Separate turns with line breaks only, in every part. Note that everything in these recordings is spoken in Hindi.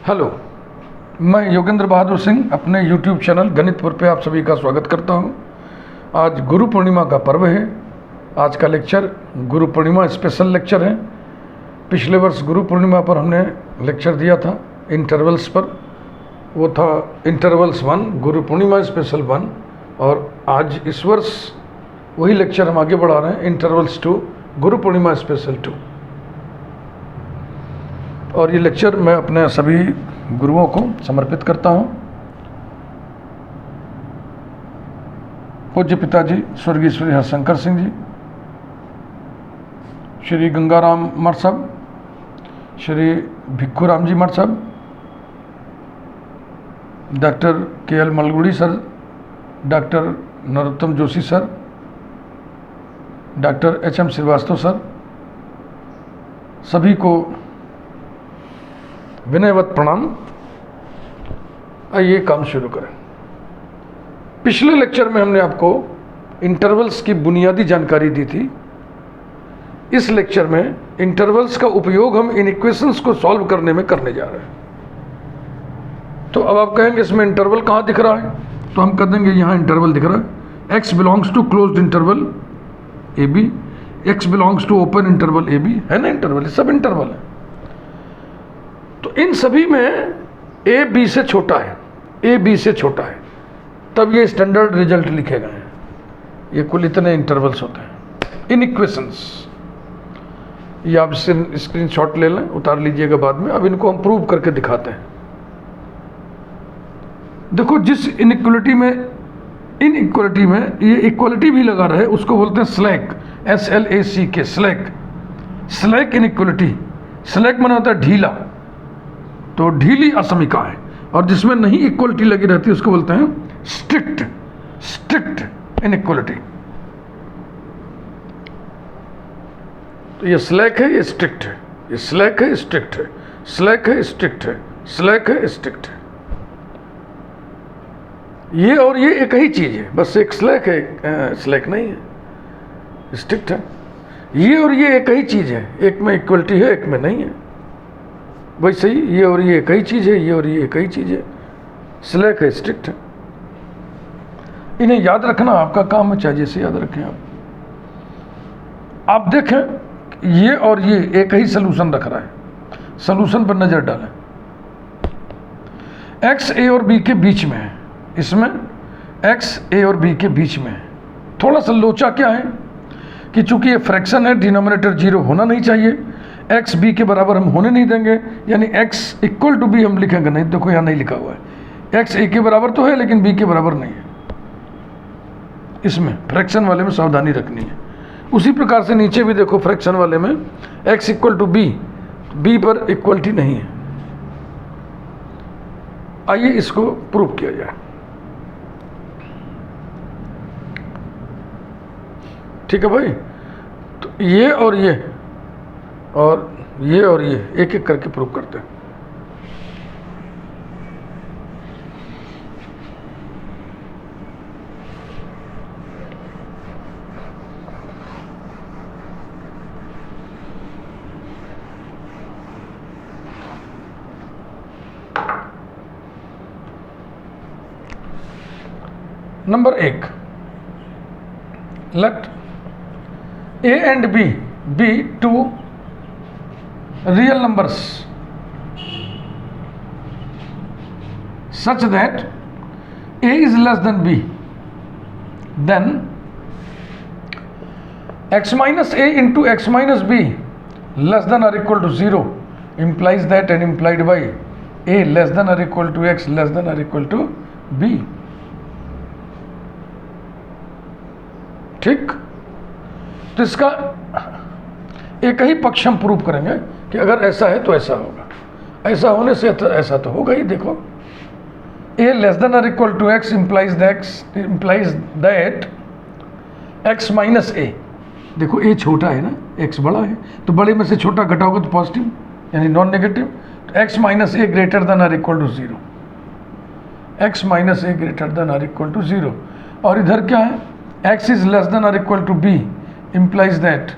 हेलो, मैं योगेंद्र बहादुर सिंह अपने YouTube चैनल गणितपुर पे आप सभी का स्वागत करता हूं। आज गुरु पूर्णिमा का पर्व है। आज का lecture Guru Purnima special lecture है। पिछले वर्ष गुरु पूर्णिमा पर हमने लेक्चर दिया था इंटरवल्स पर, वो था इंटरवल्स 1 गुरु पूर्णिमा स्पेशल 1, और आज इस वर्ष वही लेक्चर हम आगे बढ़ा रहे हैं, इंटरवल्स 2 गुरु पूर्णिमा स्पेशल 2। और ये लेक्चर मैं अपने सभी गुरुओं को समर्पित करता हूँ। पूज्य पिताजी स्वर्गीय श्री हरशंकर सिंह जी, श्री गंगाराम मठ साहब, श्री भिक्खूराम जी मठ साहब, doctor KL Malgudi sir, doctor Narottam Joshi sir, doctor HM Srivastava sir, सभी को विनयवत प्रणाम। आइए काम शुरू करें। पिछले लेक्चर में हमने आपको इंटरवल्स की बुनियादी जानकारी दी थी। इस लेक्चर में इंटरवल्स का उपयोग हम इन इक्वेशंस को सॉल्व करने में करने जा रहे हैं। तो अब आप कहेंगे इसमें इंटरवल कहाँ दिख रहा है, तो हम कह देंगे यहाँ इंटरवल दिख रहा है। x belongs to closed interval AB, x belongs to open interval AB, है ना इंटरवल, ये सब इंटरवल है। तो इन सभी में A B से छोटा है, A B से छोटा है, तब ये स्टैंडर्ड रिजल्ट लिखे गए हैं। ये कुल इतने इंटरवल्स होते हैं इन इक्वेशंस। ये आप स्क्रीनशॉट ले लें, उतार लीजिएगा बाद में। अब इनको हम प्रूव करके दिखाते हैं। देखो, जिस इनइक्वलिटी में ये इक्वलिटी भी लगा रहे, उसको बोलते हैं slack, SLACK, slack inequality. Slack माना होता है ढीला, तो ढीली असमिका है। और जिसमें नहीं इक्वलिटी लगी रहती है उसको बोलते हैं स्ट्रिक्ट इनइक्वलिटी। तो ये स्लैक है, ये स्ट्रिक्ट है, ये स्लैक है, स्ट्रिक्ट है, स्लैक है, स्ट्रिक्ट है, स्लैक है, स्ट्रिक्ट है। ये और ये एक ही चीज है, बस एक स्लैक है, स्लैक नहीं है, स्ट्रिक्ट है। ये और ये एक ही चीज है, एक में इक्वलिटी है, एक में नहीं है। वैसे ही ये और ये एक ही चीज है, ये और ये एक ही चीज है, स्लैक है, स्ट्रिक्ट है। इन्हें याद रखना आपका काम है, चाहे जैसे याद रखें आप देखें ये और ये एक ही सोल्यूशन रख रहा है। सोल्यूशन पर नजर डालें। x a और b के बीच में है, इसमें x a और b के बीच में है। थोड़ा सा लोचा क्या है कि चूंकि ये फ्रैक्शन है, डिनोमिनेटर 0 होना नहीं चाहिए, x b के बराबर हम होने नहीं देंगे, यानी x इक्वल टू b हम लिखेंगे नहीं। देखो यहाँ नहीं लिखा हुआ है, x a के बराबर तो है लेकिन b के बराबर नहीं है। इसमें फ्रैक्शन वाले में सावधानी रखनी है। उसी प्रकार से नीचे भी देखो, फ्रैक्शन वाले में x इक्वल टू b पर इक्वलिटी नहीं है। आइए इसको प्रूव किया जाए। ठीक है भाई, तो ये और ये और ये एक एक करके प्रूव करते हैं। Number 1, let A and B be two real numbers such that A is less than B, then x minus A into x minus B less than or equal to 0 implies that and implied by A less than or equal to x less than or equal to B। ठीक, तो इसका एक ही पक्ष हम प्रूव करेंगे कि अगर ऐसा है तो ऐसा होगा, ऐसा होने से तो ऐसा तो होगा ही। देखो, a लेस देन और equal to x implies that x minus a। देखो a छोटा है ना, x बड़ा है, तो बड़े में से छोटा घटाओगे तो पॉजिटिव यानी नॉन नेगेटिव। तो x minus a greater than और equal to 0, x minus a greater than और इक्वल टू 0। और इधर क्या है, x इज लेस देन और equal to b implies that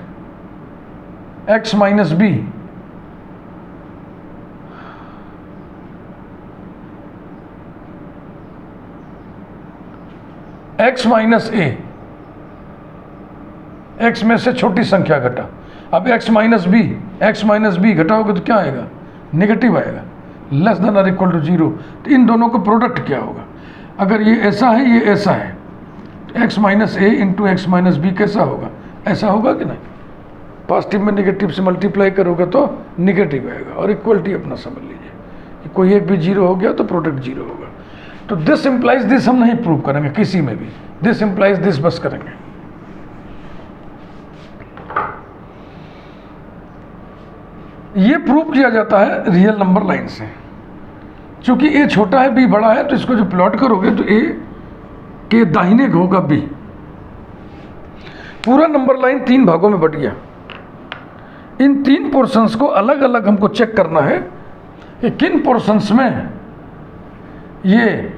x minus b x minus a, x में से छोटी संख्या घटा, अब x माइनस बी घटाओगे तो क्या आएगा, नेगेटिव आएगा, लेस देन और इक्वल टू 0। तो इन दोनों का प्रोडक्ट क्या होगा, अगर ये ऐसा है ये ऐसा है, तो x minus a into x minus B कैसा होगा, ऐसा होगा कि नहीं, पॉजिटिव में नेगेटिव से मल्टीप्लाई करोगे तो नेगेटिव आएगा। और इक्वलिटी अपना समझ लीजिए कि कोई एक भी जीरो हो गया तो प्रोडक्ट जीरो होगा। तो दिस इम्प्लाइज दिस हम नहीं प्रूव करेंगे किसी में भी, दिस इम्प्लाइज दिस बस करेंगे। ये प्रूव किया जाता है रियल नंबर लाइन से। चूंकि ए छोटा है बी बड़ा है, तो इसको जो प्लॉट करोगे तो ए के दाहिने होगा बी। पूरा नंबर लाइन 3 भागों में बट गया। इन 3 पोर्शंस को अलग अलग हमको चेक करना है कि किन पोर्शंस में ये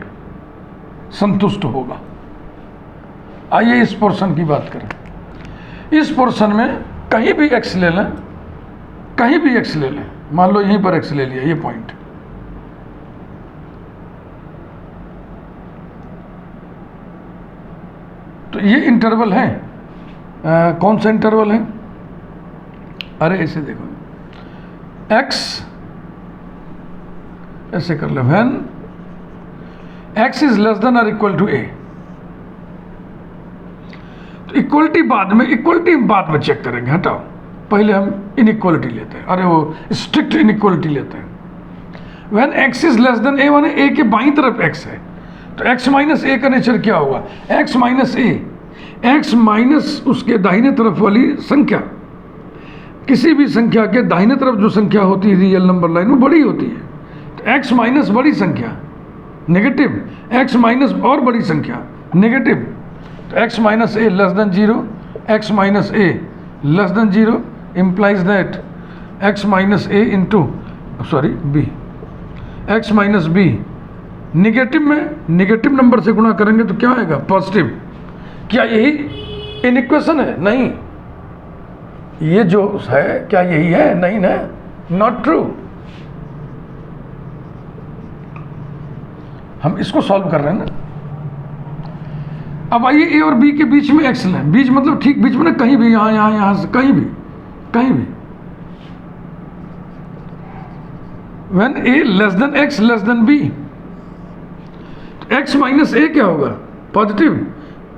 संतुष्ट होगा। आइए इस पोर्शन की बात करें। इस पोर्शन में कहीं भी x ले लें, कहीं भी x ले लें, मान लो यहीं पर x ले लिया, ये पॉइंट, तो ये इंटरवल है। कौन सा इंटरवल है, अरे ऐसे देखो, x ऐसे कर ले, when x is less than और इक्वल टू a। तो इक्वलिटी बाद में चेक करेंगे, हटाओ, पहले हम इनइक्वलिटी लेते हैं, अरे वो स्ट्रिक्ट इनइक्वलिटी लेते हैं। When x is less than a माने a के बाईं तरफ x है, तो x माइनस a का नेचर क्या होगा, x minus a, x minus उसके दाहिने तरफ वाली संख्या। किसी भी संख्या के दाहिने तरफ जो संख्या होती है रियल नंबर लाइन में बड़ी होती है, तो x माइनस बड़ी संख्या नेगेटिव, x माइनस और बड़ी संख्या नेगेटिव, तो x minus a less than 0, x minus a less than 0 implies that x minus a into b, x minus b negative में नेगेटिव नंबर से गुणा करेंगे तो क्या आएगा, पॉजिटिव। क्या यही इनइक्वेशन है, नहीं, ये जो है क्या यही है, नहीं ना, नॉट ट्रू। हम इसको सॉल्व कर रहे हैं ना। अब आइए ए और बी के बीच में एक्स लें, बीच मतलब ठीक बीच में ना, कहीं भी, यहां से कहीं भी when a less than x less than b, x minus a क्या होगा, पॉजिटिव।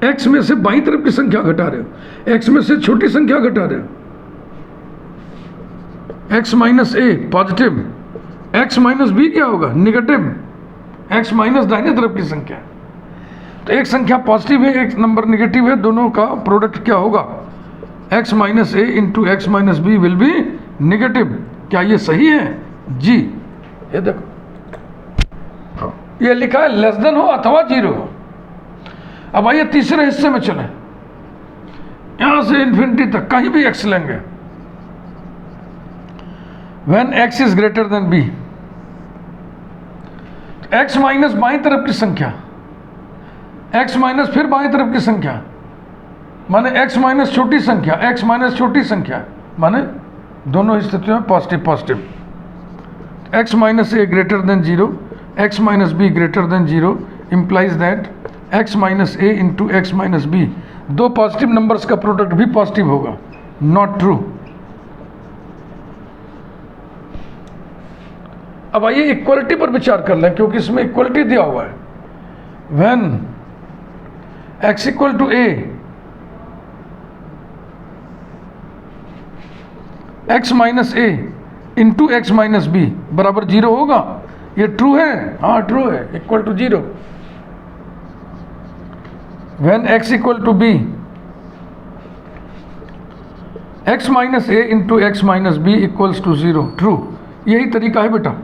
एक्स में से बाईं तरफ की संख्या घटा रहे हो, एक्स में से छोटी संख्या घटा रहे हो, एक्स माइनस ए पॉजिटिव, एक्स माइनस बी क्या होगा, निगेटिव, एक्स माइनस दाहिने तरफ की संख्या। तो एक संख्या पॉजिटिव है, एक नंबर निगेटिव है, दोनों का प्रोडक्ट क्या होगा, x minus a into x minus b will be negative. क्या ये सही है जी, ये देखो ये लिखा है लेस देन हो अथवा 0 हो। अब आइए तीसरे हिस्से में चलें, यहां से इन्फिनिटी तक कहीं भी x लेंगे। When x is greater than b, x minus बाईं तरफ की संख्या, x माइनस फिर बाईं तरफ की संख्या, माने x माइनस छोटी संख्या, x माइनस छोटी संख्या, माने दोनों स्थितियों में positive. x minus a greater then 0, x minus b greater than 0 implies that x minus a into x minus b, दो पॉजिटिव नंबर्स का प्रोडक्ट भी पॉजिटिव होगा, नॉट ट्रू। अब आइए इक्वलिटी पर विचार कर लें, क्योंकि इसमें इक्वलिटी दिया हुआ है। When x equal to a, x minus a into x minus b बराबर 0 होगा, ये ट्रू है, हाँ ट्रू है, equal to 0। When x equal to b, x minus a into x minus b equals to 0, true. यही तरीका है बेटा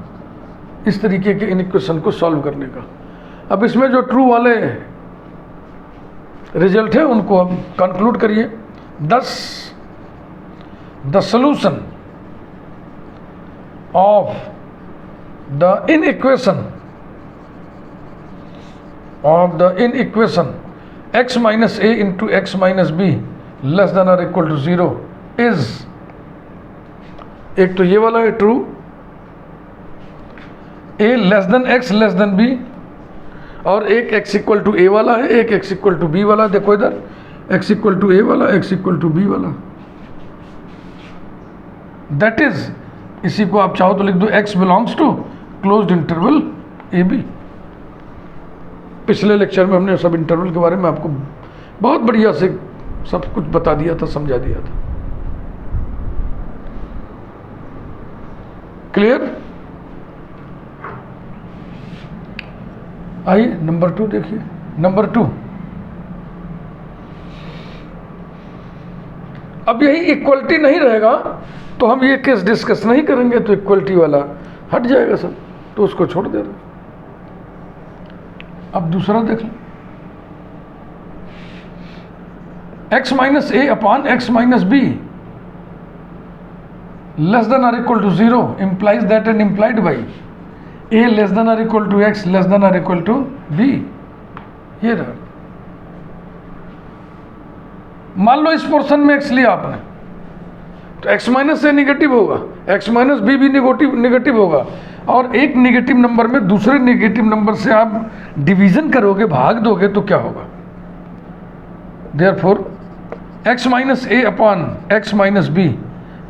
इस तरीके के इन इक्वेशन को सॉल्व करने का। अब इसमें जो ट्रू वाले रिजल्ट है उनको हम कंक्लूड करिए। The solution of the in equation x minus a into x minus b less than और इक्वल टू 0 इज, एक तो ये वाला है true, a less than x less then b, और एक x इक्वल टू ए वाला है, एक x इक्वल टू बी वाला। देखो इधर x इक्वल टू ए वाला, x इक्वल टू बी वाला। दैट इज, इसी को आप चाहो तो लिख दो x belongs to closed interval a b. पिछले लेक्चर में हमने सब इंटरवल के बारे में आपको बहुत बढ़िया से सब कुछ बता दिया था, समझा दिया था। क्लियर? आइए नंबर 2 देखिए। नंबर 2, अब यही इक्वलिटी नहीं रहेगा तो हम ये केस डिस्कस नहीं करेंगे, तो इक्वलिटी वाला हट जाएगा सब, तो उसको छोड़ दे रहे। अब दूसरा देख लो, x minus a upon x minus b less than or equal to 0 implies that and implied by a less than or equal to x less than or equal to b। ये रहा। मान लो इस पोर्शन में x लिया आपने, तो x माइनस ए निगेटिव होगा, x माइनस बी भी निगेटिव होगा, और एक निगेटिव नंबर में दूसरे निगेटिव नंबर से आप डिवीजन करोगे, भाग दोगे, तो क्या होगा? Therefore x minus a upon x minus b,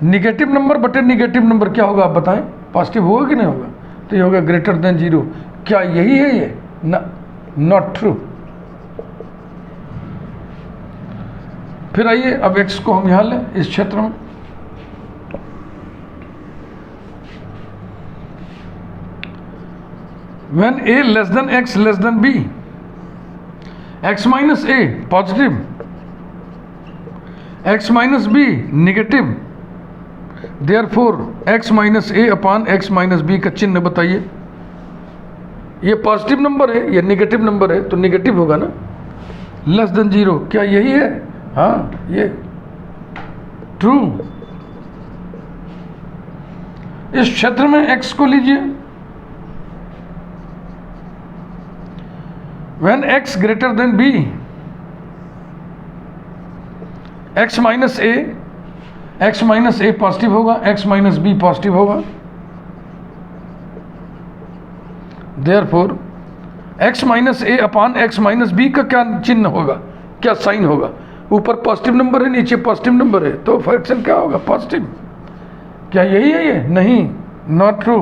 negative number बटे निगेटिव नंबर क्या होगा आप बताएं? पॉजिटिव होगा कि नहीं होगा? तो ये होगा ग्रेटर देन 0। क्या यही है ये? Not true. फिर आइए अब x को हम यहां लें इस क्षेत्र में। When a less than x less than b, x minus a positive, x minus b negative, therefore x minus a upon x minus b का चिन्ह बताइए। ये पॉजिटिव नंबर है, ये नेगेटिव नंबर है, तो नेगेटिव होगा ना, लेस देन 0। क्या यही है? हाँ, ये ट्रू। इस क्षेत्र में x को लीजिए। When x greater than b, x minus a positive होगा, x minus b पॉजिटिव होगा। Therefore x minus a upon x minus b का क्या चिन्ह होगा, क्या साइन होगा? ऊपर पॉजिटिव नंबर है, नीचे पॉजिटिव नंबर है, तो फ्रैक्शन क्या होगा? पॉजिटिव। क्या यही है ये? नहीं, नॉट ट्रू।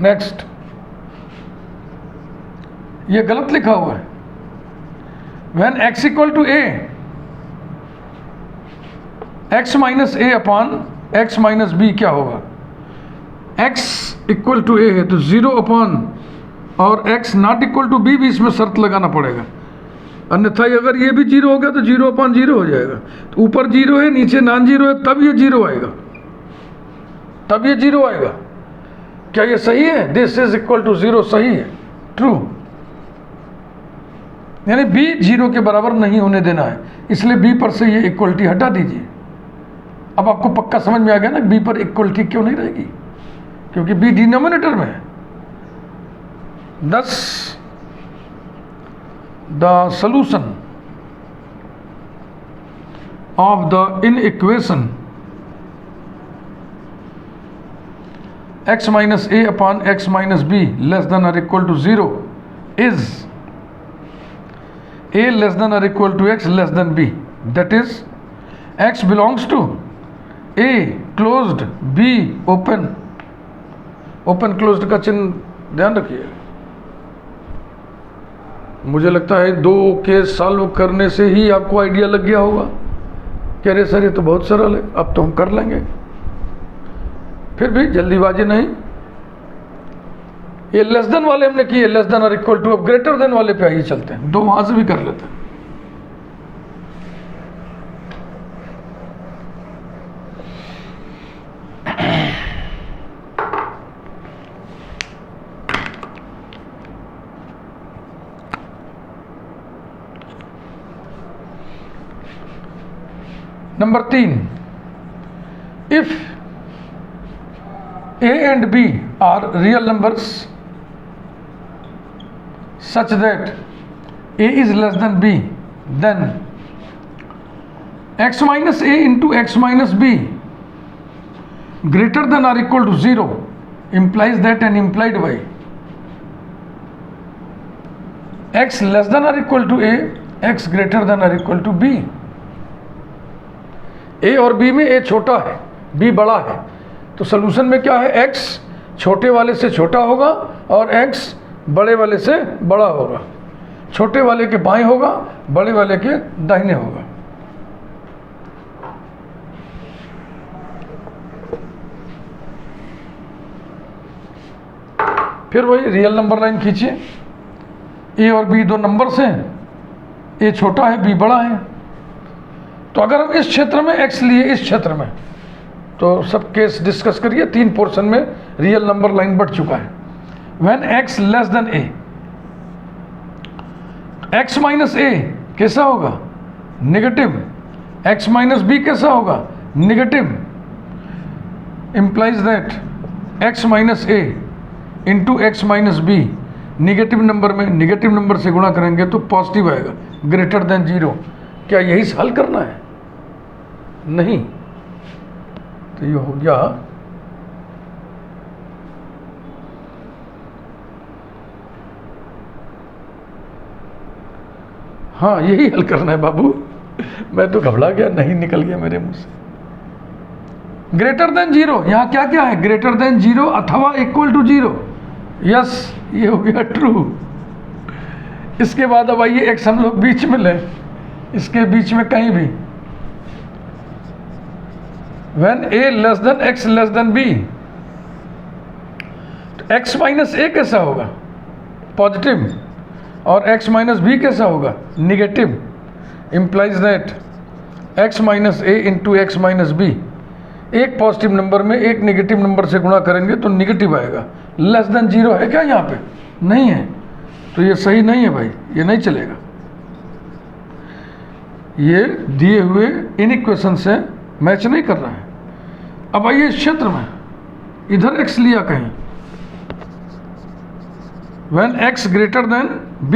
नेक्स्ट, ये गलत लिखा हुआ है। When x equal to a, x minus a upon x minus b क्या होगा? x इक्वल टू a है तो 0 अपॉन, और x not equal to b भी इसमें शर्त लगाना पड़ेगा, अन्यथा अगर ये भी 0 हो गया तो 0 अपॉन 0 हो जाएगा। तो ऊपर 0 है, नीचे नॉन 0 है, तब ये 0 आएगा, तब ये 0 आएगा। क्या ये सही है? दिस इज इक्वल टू 0 सही है, ट्रू। यानी b 0 के बराबर नहीं होने देना है, इसलिए b पर से ये इक्वलिटी हटा दीजिए। अब आपको पक्का समझ में आ गया ना b पर इक्वलिटी क्यों नहीं रहेगी? क्योंकि b डिनोमिनेटर में है। Thus the solution of the inequation x minus a upon x minus b less than or equal to 0 is a less than or equal to x less than b, that is x belongs to a closed b open। Open closed का चिन्ह ध्यान रखिए। मुझे लगता है 2 केस सॉल्व करने से ही आपको आइडिया लग गया होगा कि अरे सर ये तो बहुत सरल है, अब तो हम कर लेंगे। फिर भी जल्दीबाजी नहीं। ये लेस देन वाले हमने किए, लेस देन और इक्वल टू। अब ग्रेटर देन वाले पे आइए चलते हैं, 2 वहां से भी कर लेते हैं। Number 3, if a and b are real numbers such that a is less than b, then x minus a into x minus b greater than or equal to 0 implies that and implied by x less than or equal to a, x greater than or equal to b. a और b में a छोटा है, b बड़ा है, तो सोल्यूशन में क्या है, x छोटे वाले से छोटा होगा और x बड़े वाले से बड़ा होगा, छोटे वाले के बाएं होगा, बड़े वाले के दाहिने होगा। फिर वही रियल नंबर लाइन खींचिए, ए और बी दो नंबर्स हैं, ए छोटा है बी बड़ा है। तो अगर हम इस क्षेत्र में x लिए, इस क्षेत्र में, तो सब केस डिस्कस करिए। 3 पोर्शन में रियल नंबर लाइन बढ़ चुका है। When x less than a, x minus a कैसा होगा, नेगेटिव। x माइनस b कैसा होगा, negative. Implies that x minus a into x minus b, negative number में निगेटिव नंबर से गुणा करेंगे तो पॉजिटिव आएगा, ग्रेटर देन 0। क्या यही हल करना है, नहीं। तो ये हो गया हाँ, यही हल करना है बाबू। मैं तो घबरा गया, नहीं निकल गया मेरे मुंह से। ग्रेटर देन 0, यहाँ क्या क्या है, ग्रेटर देन 0 अथवा इक्वल टू 0। यस, ये हो गया ट्रू। इसके बाद अब आइए एक्स हम लोग बीच में लें, इसके बीच में कहीं भी। When a less than x less then b, तो x माइनस a कैसा होगा, पॉजिटिव, और x माइनस b कैसा होगा, negative. Implies that x minus a into x minus b, एक पॉजिटिव नंबर में एक नेगेटिव नंबर से गुणा करेंगे तो नेगेटिव आएगा। लेस देन 0 है क्या यहाँ पे, नहीं है, तो ये सही नहीं है भाई, ये नहीं चलेगा। ये दिए हुए इन इक्वेशन से मैच नहीं कर रहा है। अब आइए इस क्षेत्र में, इधर x लिया कहीं, when x greater than b,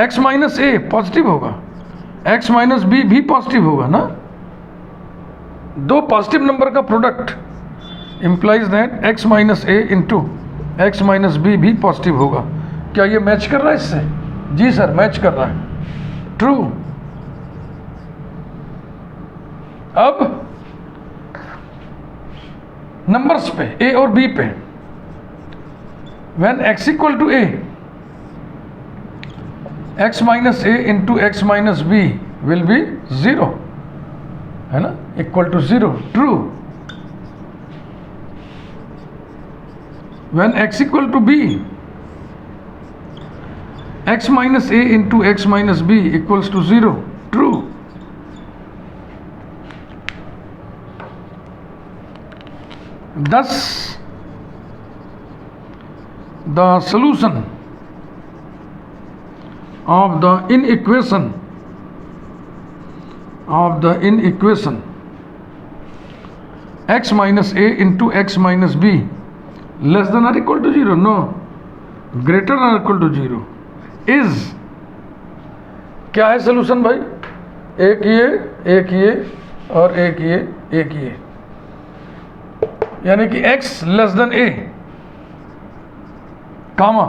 x minus a positive होगा, x माइनस b भी पॉजिटिव होगा ना, दो पॉजिटिव नंबर का product. Implies that x minus a into x minus b भी पॉजिटिव होगा। क्या ये मैच कर रहा है इससे, जी सर मैच कर रहा है, ट्रू। अब नंबर्स पे a और b पे, when x equal to a, x minus a into x minus b will be 0, है ना, equal to 0, true. When x equal to b, x minus a into x minus b equals to 0, true. Thus, the solution of the inequation x minus a into x minus b less than or equal to 0, no, greater than or equal to 0 is, क्या है सोल्यूशन भाई, एक ये और एक ये, यानी कि x less than a comma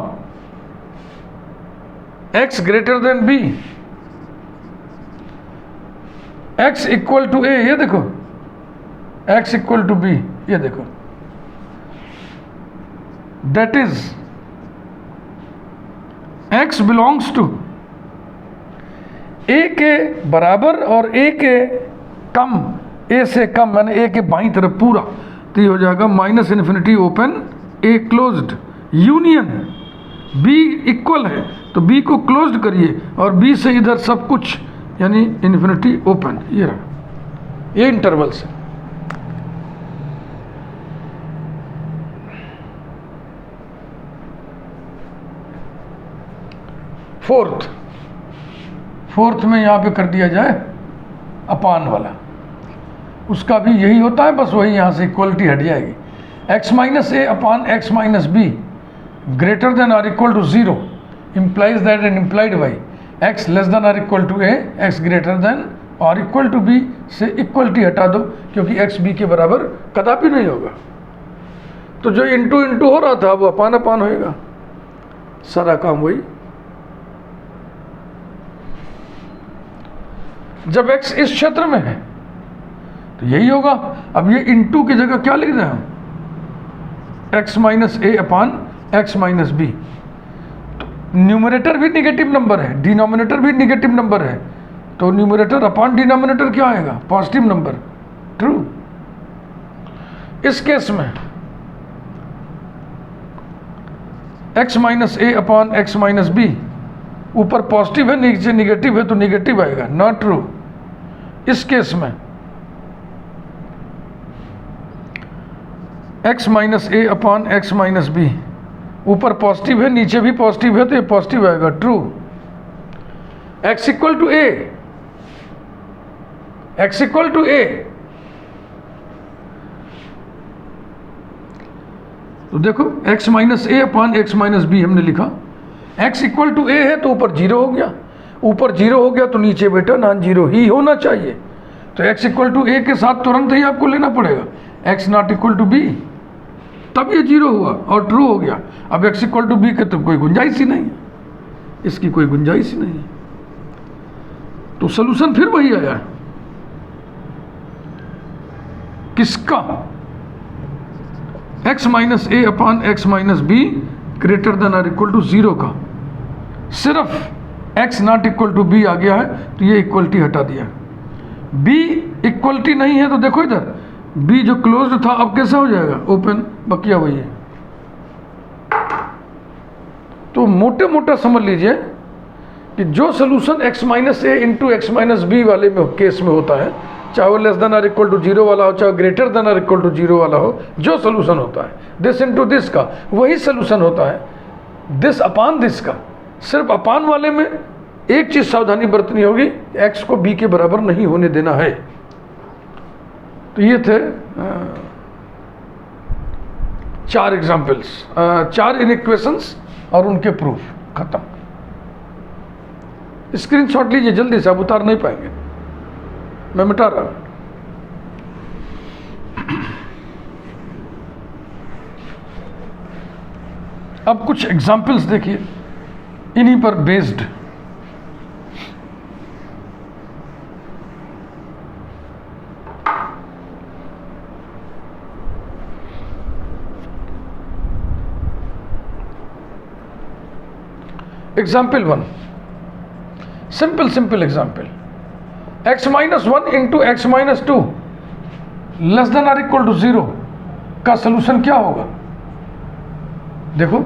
x greater than b, x equal to a, ये देखो x इक्वल टू b, ये देखो, that is x belongs to a के बराबर और a के कम, a से कम यानी a के बाईं तरफ पूरा, तो ये हो जाएगा minus infinity open a closed union b equal है तो b को क्लोज्ड करिए और b से इधर सब कुछ यानी इन्फिनिटी ओपन, ये रहा, ये इंटरवल से। फोर्थ में यहाँ पे कर दिया जाए अपान वाला, उसका भी यही होता है, बस वही यहाँ से इक्वलिटी हट जाएगी। x minus a upon x minus b greater than or equal to 0 implies that and implied by x less than or equal to a, x greater than और इक्वल टू b से इक्वलिटी हटा दो क्योंकि x b के बराबर कदापि नहीं होगा। तो जो इंटू इंटू हो रहा था वो अपान अपान होएगा, सारा काम वही। जब x इस क्षेत्र में है तो यही होगा। अब ये इंटू की जगह क्या लिख रहे हैं हम, x minus a upon x minus B. तो न्यूमरेटर भी निगेटिव नंबर है, डिनोमिनेटर भी निगेटिव नंबर है, तो न्यूमरेटर अपान डिनोमिनेटर क्या आएगा, पॉजिटिव नंबर, ट्रू। इस केस में x minus a upon x minus B, ऊपर पॉजिटिव है नीचे निगेटिव है तो निगेटिव आएगा, नॉट ट्रू। इस केस में x minus a upon x minus B, ऊपर पॉजिटिव है नीचे भी पॉजिटिव है तो ये पॉजिटिव आएगा, true. x equal to a, x equal to a, तो देखो x minus a upon x minus b हमने लिखा, x इक्वल टू ए है तो ऊपर जीरो हो गया, ऊपर जीरो हो गया तो नीचे बेटा नॉन जीरो ही होना चाहिए। तो x इक्वल टू ए के साथ तुरंत ही आपको लेना पड़ेगा x not equal to b, तब ये जीरो हुआ और ट्रू हो गया। अब x इक्वल टू बी के तो कोई गुंजाइश ही नहीं है, इसकी कोई गुंजाइश ही नहीं है, तो सोल्यूशन फिर वही आया है। किसका, x minus a upon x minus b greater than और इक्वल टू जीरो का। सिर्फ x not equal to b आ गया है तो ये इक्वलिटी हटा दिया। b इक्वलिटी नहीं है तो देखो इधर b जो क्लोज्ड था अब कैसा हो जाएगा, ओपन, बकिया वही है। तो मोटे मोटा समझ लीजिए कि जो solution x minus a into x minus B वाले में केस में होता है, चाहे वो लेस देन और इक्वल टू जीरो वाला हो चाहे ग्रेटर देन और इक्वल टू जीरो वाला हो, जो सोल्यूशन होता है दिस इंटू दिस का वही सोल्यूशन होता है दिस अपान दिस का। सिर्फ अपान वाले में एक चीज सावधानी बरतनी होगी, x को b के बराबर नहीं होने देना है। तो ये थे 4 एग्जाम्पल्स, 4 इनइक्वेशंस और उनके प्रूफ, खत्म। स्क्रीनशॉट लीजिए जल्दी से, आप उतार नहीं पाएंगे, मैं मिटा रहा हूं। अब कुछ एग्जाम्पल्स देखिए इन्हीं पर based. Example 1, simple example, x minus 1 into x minus 2 less than और इक्वल टू 0 का सोल्यूशन क्या होगा। देखो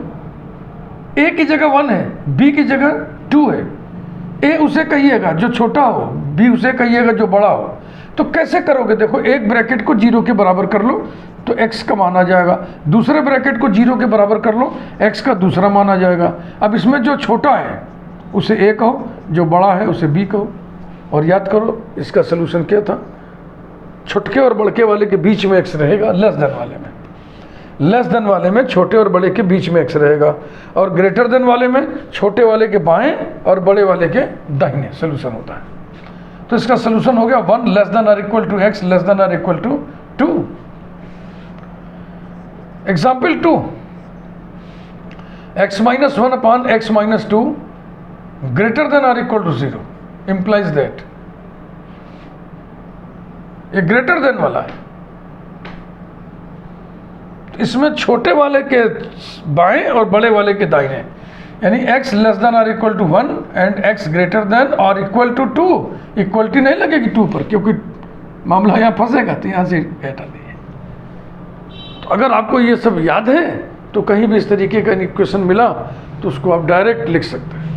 a की जगह 1 है, b की जगह 2 है, a उसे कहिएगा जो छोटा हो, b उसे कहिएगा जो बड़ा हो। तो कैसे करोगे, देखो एक ब्रैकेट को 0 के बराबर कर लो तो x का मान आ जाएगा, दूसरे ब्रैकेट को 0 के बराबर कर लो x का दूसरा मान आ जाएगा। अब इसमें जो छोटा है उसे a कहो, जो बड़ा है उसे b कहो, और याद करो इसका सोल्यूशन क्या था, छोटके और बड़के वाले के बीच में x रहेगा, लेस देन वाले में छोटे और बड़े के बीच में x रहेगा, और ग्रेटर देन वाले में छोटे वाले के बाएं और बड़े वाले के दाहिने सोल्यूशन होता है। तो इसका सोल्यूशन हो गया 1 लेस देन और equal to x less than और equal to 2। Example 2, x minus 1 upon x minus 2 greater than और इक्वल टू 0 implies that ये ग्रेटर देन वाला है। इसमें छोटे वाले के बाएं और बड़े वाले के दाहिने, यानी x लेस देन और equal to 1 and x greater than और इक्वल टू 2। इक्वलिटी नहीं लगेगी 2 पर, क्योंकि मामला यहाँ फंसेगा, तो यहाँ से हटा देंगे। तो अगर आपको ये सब याद है तो कहीं भी इस तरीके का इक्वेशन मिला तो उसको आप डायरेक्ट लिख सकते हैं।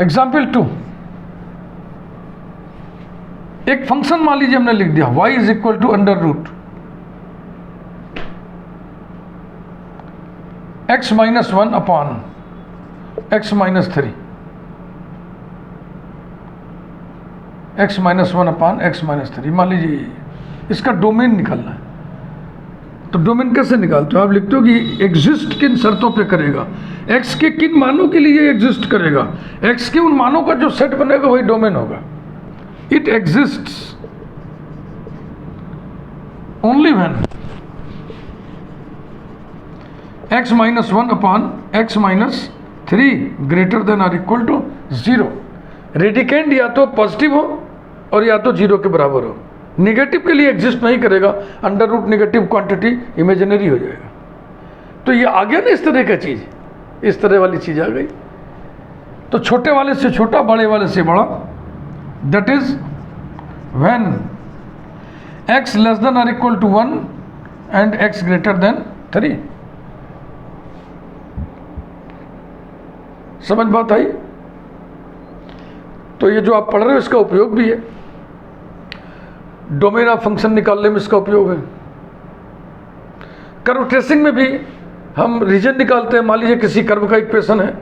एग्जाम्पल 2, एक फंक्शन मान लीजिए हमने लिख दिया y is equal to under root x minus 1 upon x minus 3, x minus 1 upon x minus 3 मान लीजिए। इसका डोमेन निकालना है, तो डोमेन कैसे निकालते हो, आप लिखते हो कि एग्जिस्ट किन शर्तों पे करेगा, x के किन मानों के लिए एग्जिस्ट करेगा, x के उन मानों का जो सेट बनेगा वही डोमेन होगा। It exists only when x minus 1 upon x minus 3 greater than or equal to 0। Radicand या तो पॉजिटिव हो और या तो 0 के बराबर हो। नेगेटिव के लिए एग्जिस्ट नहीं करेगा, under root negative quantity imaginary हो जाएगा। तो ये आ गया ना इस तरह का चीज, इस तरह वाली चीज आ गई। तो छोटे वाले से छोटा, बड़े वाले से बड़ा, that is when x less than or equal to 1 and x greater than 3। समझ बात आई? तो ये जो आप पढ़ रहे हो इसका उपयोग भी है, डोमेन ऑफ फंक्शन निकालने में इसका उपयोग है। कर्व ट्रेसिंग में भी हम रीजन निकालते हैं। मान लीजिए किसी कर्व का इक्वेशन है,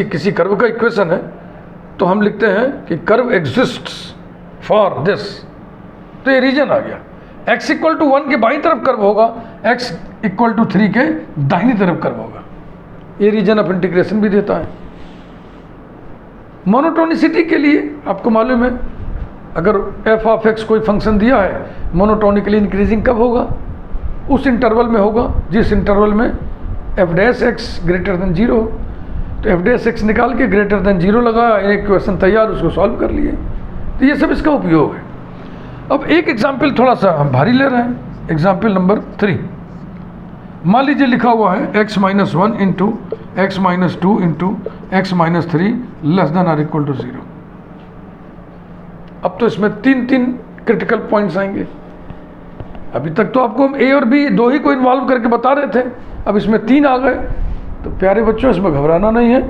किसी कर्व का इक्वेशन है, तो हम लिखते हैं कि कर्व एग्जिस्ट्स फॉर दिस, तो ये रीजन आ गया। x इक्वल टू 1 के बाईं तरफ कर्व होगा, x इक्वल टू 3 के दाहिनी तरफ कर्व होगा। ये रीजन ऑफ इंटीग्रेशन भी देता है। मोनोटोनिसिटी के लिए आपको मालूम है, अगर f ऑफ x कोई फंक्शन दिया है, मोनोटोनिकली इंक्रीजिंग कब होगा? उस इंटरवल में होगा जिस इंटरवल में f dash x greater then 0। तो f डैश x निकाल के ग्रेटर देन 0 लगाया, एक क्वेश्चन तैयार, उसको सॉल्व कर लिए। तो ये सब इसका उपयोग है। अब एक एग्जाम्पल थोड़ा सा हम भारी ले रहे हैं, एग्जाम्पल नंबर 3। मान लीजिए लिखा हुआ है x minus 1 into x minus 2 into x minus 3 less than or equal to 0। अब तो इसमें 3 क्रिटिकल पॉइंट्स आएंगे। अभी तक तो आपको हम a और b दो ही को इन्वॉल्व करके बता रहे थे, अब इसमें 3 आ गए। तो प्यारे बच्चों, इसमें घबराना नहीं है,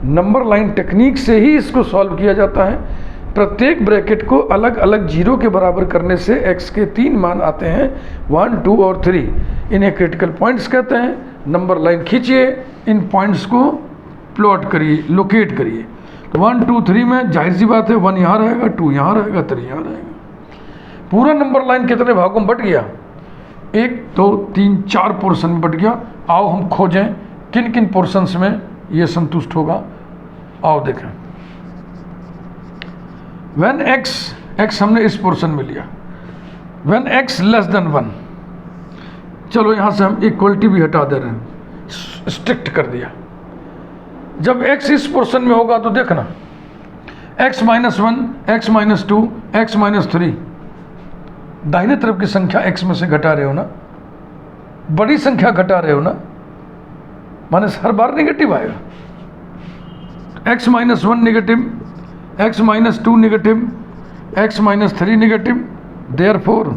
नंबर लाइन टेक्निक से ही इसको सॉल्व किया जाता है। प्रत्येक ब्रैकेट को अलग अलग 0 के बराबर करने से x के 3 मान आते हैं, 1, 2 और 3। इन्हें क्रिटिकल पॉइंट्स कहते हैं। नंबर लाइन खींचिए, इन पॉइंट्स को प्लॉट करिए, लोकेट करिए। तो 1, 2, 3 में जाहिर सी बात है 1 यहाँ रहेगा, 2 यहाँ रहेगा, 3 यहाँ रहेगा। पूरा नंबर लाइन कितने भागों में बट गया? 1, 2, 3, 4 पोर्शन में बट गया। आओ हम खोजें किन किन पोर्शंस में ये संतुष्ट होगा। आओ देखें। When x हमने इस पोर्शन में लिया, when x लेस देन 1, चलो यहाँ से हम इक्वलिटी भी हटा दे रहे हैं, स्ट्रिक्ट कर दिया। जब x इस पोर्शन में होगा तो देखना x minus 1, x minus 2, x minus 3, दाहिने तरफ की संख्या x में से घटा रहे हो ना, बड़ी संख्या घटा रहे हो ना, माने हर बार नेगेटिव आएगा। x minus 1 negative, x minus 2 negative, x minus 3 negative, therefore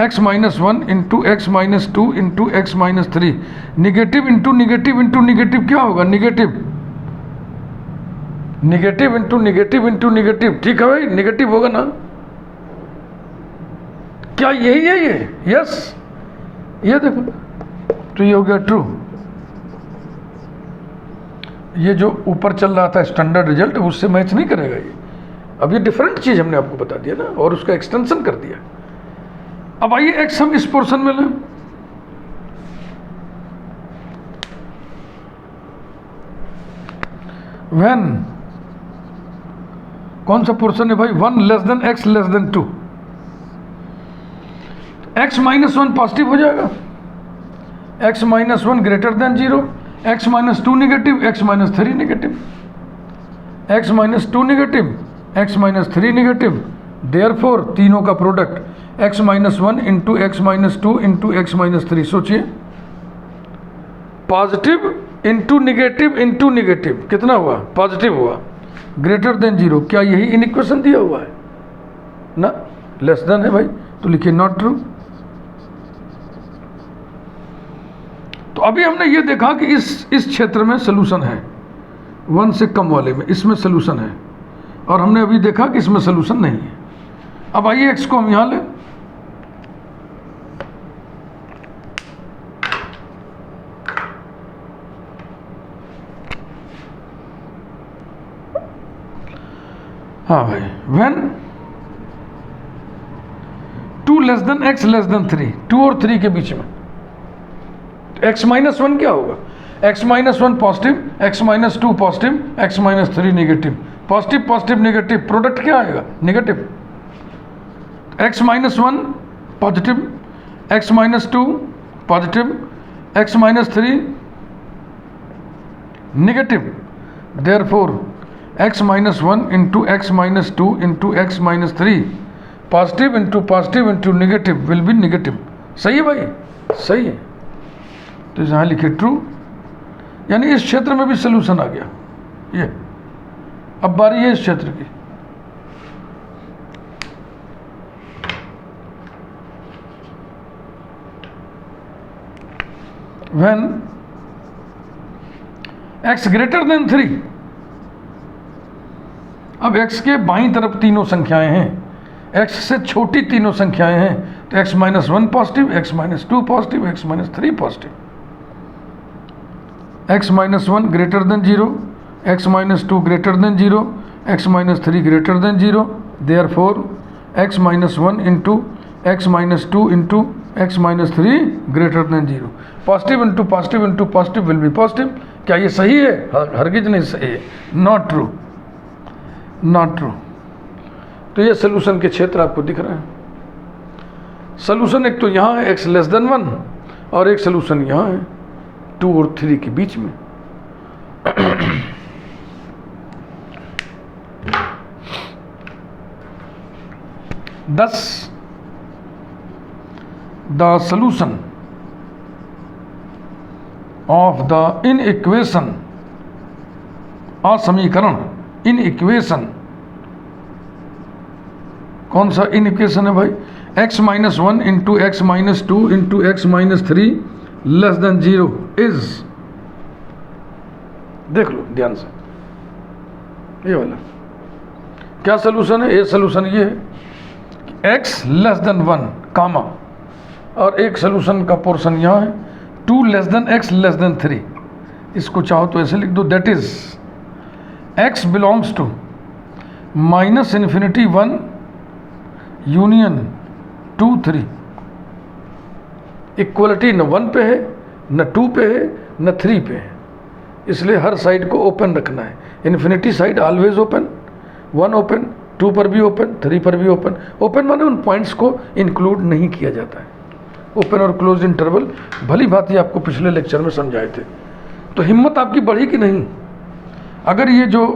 x minus 1 into x minus 2 into x minus 3, negative into negative into negative क्या होगा? Negative. Negative into negative into negative, ठीक है भाई, निगेटिव होगा ना? क्या यही है ये? यस, ये देखो, तो ये हो गया ट्रू। ये जो ऊपर चल रहा था स्टैंडर्ड रिजल्ट, उससे मैच नहीं करेगा ये। अब ये डिफरेंट चीज हमने आपको बता दिया ना, और उसका एक्सटेंशन कर दिया। अब आइए एक्स हम इस पोर्शन में लें। व्हेन, कौन सा पोर्शन है भाई? 1 less than x less then 2, x minus 1 positive हो जाएगा, x minus 1 greater than 0, x minus 2 negative, x minus 3 negative, x minus 2 negative, x minus 3 negative, therefore तीनों का product x minus 1 into x minus 2 into x minus 3। सोचिए, पॉजिटिव इंटू निगेटिव कितना हुआ? पॉजिटिव हुआ, ग्रेटर देन 0। क्या यही इन इक्वेशन दिया हुआ है ना? लेस देन है भाई, तो लिखिए नॉट ट्रू। तो अभी हमने ये देखा कि इस क्षेत्र में सोल्यूशन है, 1 से कम वाले में इसमें सोल्यूशन है, और हमने अभी देखा कि इसमें सोल्यूशन नहीं है। अब आइए x को हम यहां लें। हाँ भाई, when 2 less than x less than 3, 2 और 3 के बीच में, x माइनस 1 क्या होगा? x minus 1 positive, x minus 2 positive, x minus 3 negative, positive positive negative, product क्या आएगा? Negative. x minus 1 positive, x minus 2 positive, x minus 3 negative, therefore x minus 1 into x minus 2 into x minus 3 positive into negative will be negative. सही है भाई, सही है। तो यहाँ लिखे ट्रू, यानी इस क्षेत्र में भी सोल्यूशन आ गया। ये अब बारी है इस क्षेत्र की। When x ग्रेटर देन 3, अब x के बाईं तरफ तीनों संख्याएं हैं, x से छोटी तीनों संख्याएं हैं, तो x minus 1 positive, x minus 2 positive, x minus 3 positive, x minus 1 greater than 0, x minus 2 greater then 0, x minus 3 greater then 0, therefore x minus 1 into x minus 2 into x minus 3 greater then 0। Positive into positive will be positive. क्या ये सही है? हरगिज नहीं सही है, नॉट ट्रू, नॉट ट्रू। तो ये सोल्यूशन के क्षेत्र आपको दिख रहे हैं। सोल्यूशन एक तो यहाँ है x लेस देन 1, और एक सोल्यूशन यहाँ है 2 और 3 के बीच में। Thus, the solution of the inequation, असमीकरण, इनइक्वेशन, कौन सा इनइक्वेशन है भाई? x minus 1 into x minus 2 into x minus 3 less than 0 is, देख लो ध्यान से, ये वाला क्या सोल्यूशन है? ये सोल्यूशन ये है x लेस देन 1 कामा, और एक सोल्यूशन का पोर्शन यहाँ है 2 less than x less than 3। इसको चाहो तो ऐसे लिख दो, that is x belongs to minus infinity 1 union 2 3। Equality न 1 पे है, न 2 पे है, न 3 पे है, इसलिए हर साइड को ओपन रखना है। Infinity side always open, 1 open, 2 पर भी ओपन, 3 पर भी ओपन। ओपन माने उन पॉइंट्स को इंक्लूड नहीं किया जाता है। ओपन और क्लोज इंटरवल भली भांति आपको पिछले लेक्चर में समझाए थे। तो हिम्मत आपकी बढ़ी कि नहीं? अगर ये जो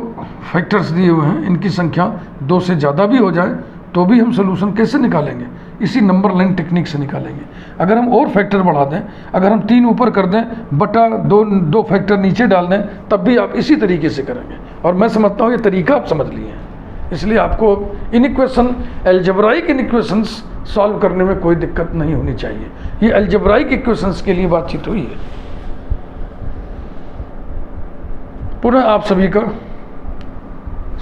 फैक्टर्स दिए हुए हैं इनकी संख्या 2 से ज़्यादा भी हो जाए तो भी हम सोल्यूशन कैसे निकालेंगे? इसी नंबर लाइन टेक्निक से निकालेंगे। अगर हम और फैक्टर बढ़ा दें, अगर हम 3 ऊपर कर दें बटा 2 फैक्टर नीचे डाल दें, तब भी आप इसी तरीके से करेंगे। और मैं समझता हूँ ये तरीका आप समझ लिए हैं, इसलिए आपको इनइक्वेशन, अलजेब्राइक इनइक्वेशंस सॉल्व करने में कोई दिक्कत नहीं होनी चाहिए। ये अलजेब्राइक इक्वेशंस के लिए बातचीत हुई है। पुनः आप सभी का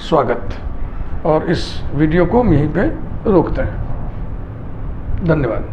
स्वागत, और इस वीडियो को हम यहीं पे रोकते हैं। धन्यवाद।